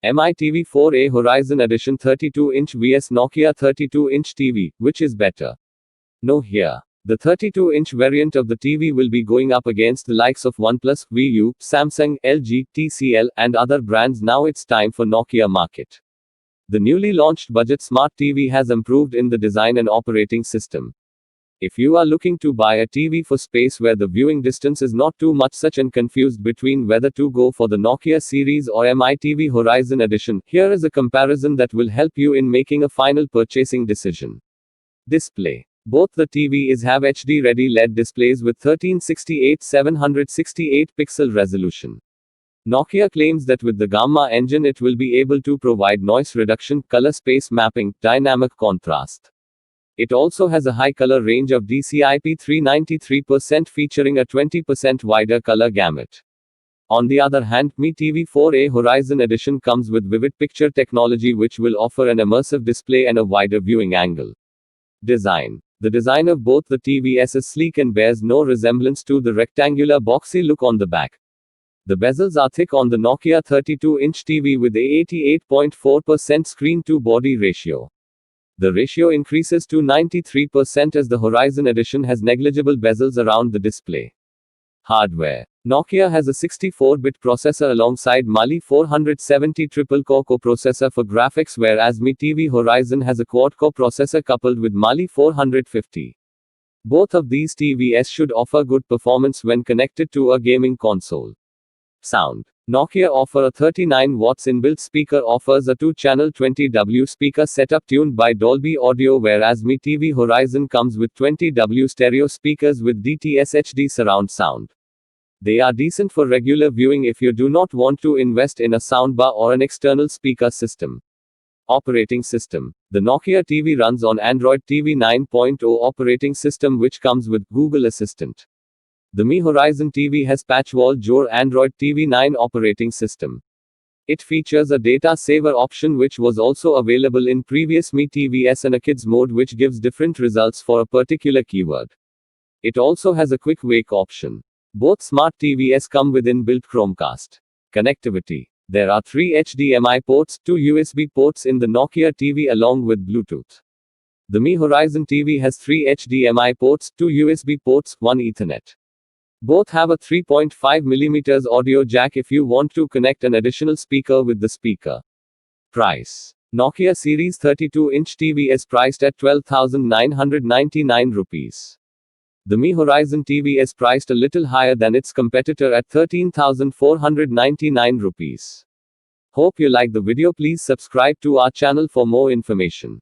Mi TV 4A Horizon Edition 32-inch vs Nokia 32-inch TV, which is better? No here. The 32-inch variant of the TV will be going up against the likes of OnePlus, Viu, Samsung, LG, TCL, and other brands. Now it's time for Nokia market. The newly launched budget smart TV has improved in the design and operating system. If you are looking to buy a TV for space where the viewing distance is not too much such and confused between whether to go for the Nokia series or Mi TV Horizon Edition, here is a comparison that will help you in making a final purchasing decision. Display. Both the TVs have HD-ready LED displays with 1368/768 pixel resolution. Nokia claims that with the Gamma engine it will be able to provide noise reduction, color space mapping, dynamic contrast. It also has a high color range of DCI-P 393% featuring a 20% wider color gamut. On the other hand, Mi TV 4A Horizon Edition comes with vivid picture technology which will offer an immersive display and a wider viewing angle. Design. The design of both the TVs is sleek and bears no resemblance to the rectangular boxy look on the back. The bezels are thick on the Nokia 32-inch TV with a 88.4% screen-to-body ratio. The ratio increases to 93% as the Horizon Edition has negligible bezels around the display. Hardware. Nokia has a 64-bit processor alongside Mali 470 triple-core coprocessor for graphics, whereas Mi TV Horizon has a quad-core processor coupled with Mali 450. Both of these TVs should offer good performance when connected to a gaming console. Sound. Nokia offer a 39 watts inbuilt speaker, offers a 2-channel 20W speaker setup tuned by Dolby Audio, whereas Mi TV Horizon comes with 20W stereo speakers with DTS HD surround sound. They are decent for regular viewing if you do not want to invest in a soundbar or an external speaker system. Operating system. The Nokia TV runs on Android TV 9.0 operating system which comes with Google Assistant. The Mi Horizon TV has Patchwall Jor Android TV 9 operating system. It features a data saver option which was also available in previous Mi TVs and a kids mode which gives different results for a particular keyword. It also has a quick wake option. Both smart TVs come with inbuilt Chromecast. Connectivity. There are 3 HDMI ports, 2 USB ports in the Nokia TV along with Bluetooth. The Mi Horizon TV has 3 HDMI ports, 2 USB ports, 1 Ethernet. Both have a 3.5mm audio jack if you want to connect an additional speaker with the speaker. Price. Nokia Series 32-inch TV is priced at 12,999 rupees. The Mi Horizon TV is priced a little higher than its competitor at 13,499 rupees. Hope you like the video. Please subscribe to our channel for more information.